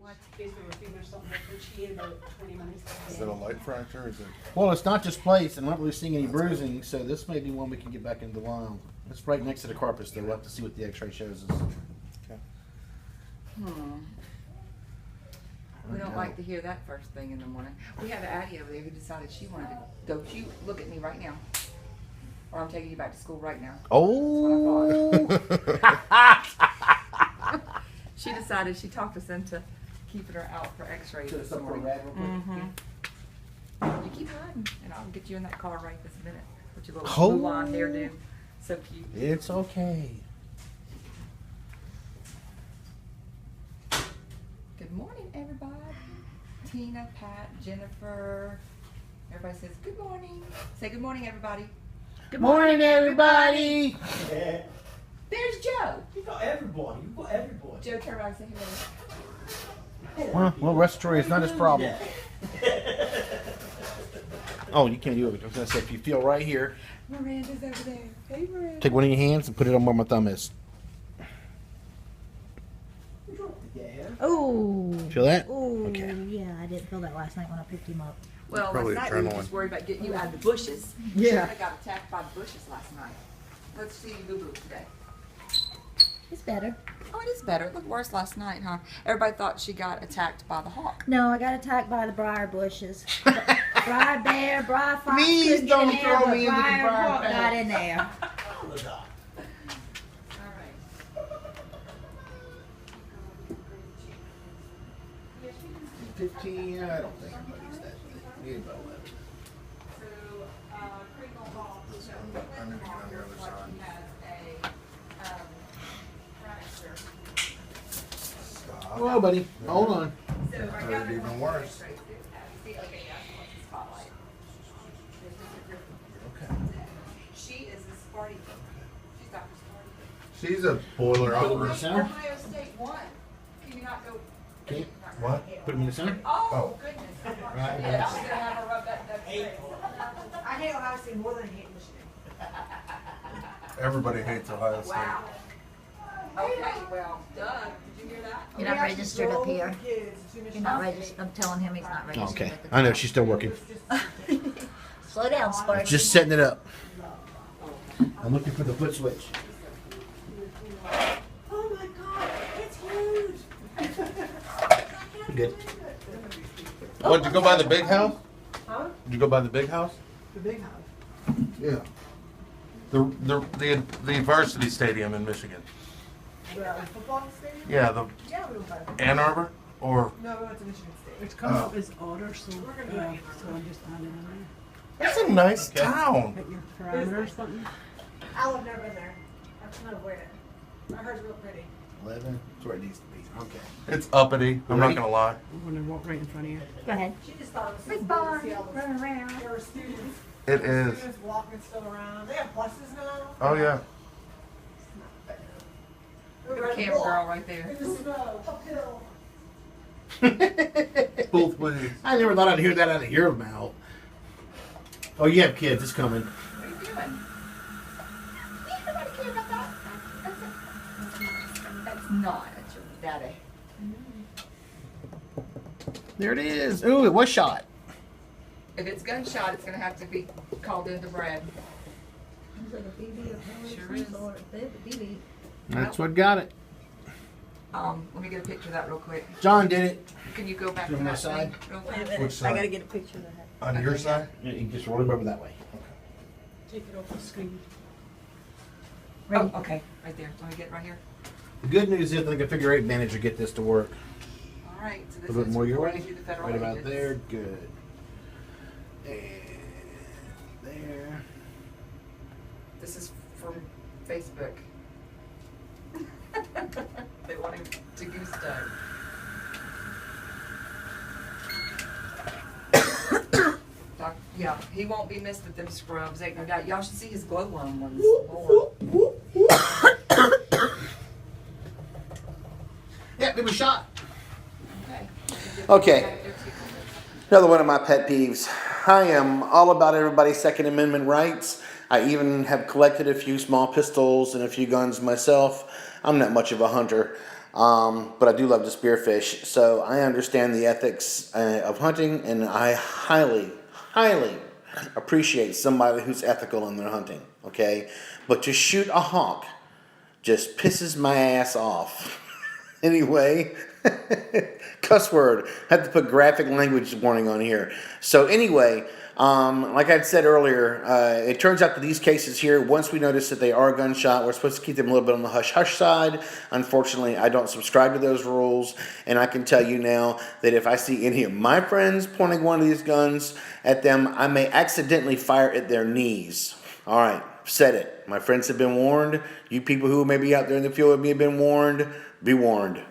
My case we were female something different. She had about 20 minutes. Is it a light fracture? Or is it? Well, it's not displaced, and I'm not really seeing any bruising, so this may be one we can get back into the line. It's right next to the carpus, though. We'll have to see what the X-ray shows us. Okay. We don't like to hear that first thing in the morning. We have Addie over there who decided she wanted to go. You look at me right now, or I'm taking you back to school right now. Oh! She decided, she talked us into keeping her out for X-rays this morning. You keep hiding, and I'll get you in that car right this minute with your little blue blonde hairdo. So cute. It's okay. Good morning, everybody. Tina, Pat, Jennifer. Everybody says good morning. Say good morning, everybody. Good morning, everybody! Yeah. There's Joe. You got everybody. You got everybody. Joe, turn around and say hello. Well, respiratory is not his problem. Oh, you can't do it. I was going to say, if you feel right here, Miranda's over there. Hey, Miranda. take one of your hands and put it on where my thumb is. Yeah. Oh. Feel that? Oh, Okay. yeah, I didn't feel that last night when I picked him up. Well, Probably last night we were adrenaline. just worried about getting you out of the bushes. Yeah. I got attacked by the bushes last night. Let's see you boo-boo today. It's better. Oh, it is better. It looked worse last night, huh? Everybody thought she got attacked by the hawk. No, I got attacked by the briar bushes. Briar bear, briar fox Please couldn't get in don't there, throw but me into the briar briar hawk patch. got in there. All right. 15, I don't think anybody's that big. Maybe about 11. I need to get on the other side. Stop. Whoa, buddy. Hold on. Heard even worse. Okay. She is a Sparty. She's Dr. Sparty. She's a boiler Put him in the operator. center. Ohio State won. Can you not go? Okay. What? Put him in the center. Oh, goodness. Right. Yeah, I'm gonna have her rub that face. I hate Ohio State more than I hate Michigan. Everybody hates Ohio State. Wow. Okay, well, Doug, did you hear that? You're not registered up here. Kids to You're Michigan not State. registered. I'm telling him he's not registered. Okay. at the I know. time. She's still working. Slow down, Sparky. Just setting it up. I'm looking for the foot switch. Oh my God, it's huge. Good. What, did you go by the big house? Huh? Did you go by the big house? The big house. Yeah. The varsity stadium in Michigan. The football stadium? Yeah, the Yeah, we went by the Ann Arbor or No, we went to Michigan State. It's coming Oh. up as order, so, We're gonna do it. so I just added in That's a nice Okay. town. there. Put your parameter or something. I've never been there. I'm trying to avoid it. I heard it's real pretty. 11. That's where it needs to be. Okay. It's uppity. I'm not gonna lie. I'm gonna walk right in front of you. Go ahead. She just thought it was Big so cool to barn, see all those. running around. There were students. It There were is. Students walking still around. They have buses now. Oh yeah. We were Good at the camera walk girl right there. in the snow, uphill. Both ways. I never thought I'd hear that out of your mouth. Oh, you have kids. It's coming. What are you doing? Nobody care about that. That's not. That's your daddy. There it is. Ooh, it was shot. If it's gunshot, it's gonna have to be called into Brad. Sure is. That's what got it. Let me get a picture of that real quick. John did it. Can you go back You to on my that side? thing real Wait a quick? minute. Which side? I gotta get a picture of that. On your side? Yeah, you can just roll him over that way. Take it off the screen. Oh, okay, right there. Let me get right here. The good news is I think a figure 8 manager to get this to work. All right, so A this little bit is more your way. recording to the federal Right about agents. there. Good. And there. This is from Facebook. They want him to gusto. Yeah, he won't be missed with them scrubs, ain't no doubt. Y'all should see his glow worm ones. Lord. Yeah, it was shot. Okay. Okay. Another one of my pet peeves. I am all about everybody's Second Amendment rights. I even have collected a few small pistols and a few guns myself. I'm not much of a hunter. But I do love to spearfish, so I understand the ethics of hunting, and I highly, highly appreciate somebody who's ethical in their hunting, okay? But to shoot a hawk just pisses my ass off. Anyway, cuss word. Had to put graphic language warning on here. So anyway, like I said earlier, it turns out that these cases here, once we notice that they are gunshot, we're supposed to keep them a little bit on the hush-hush side. Unfortunately, I don't subscribe to those rules, and I can tell you now that if I see any of my friends pointing one of these guns at them, I may accidentally fire at their knees. All right, said it. My friends have been warned. You people who may be out there in the field have been warned. Be warned.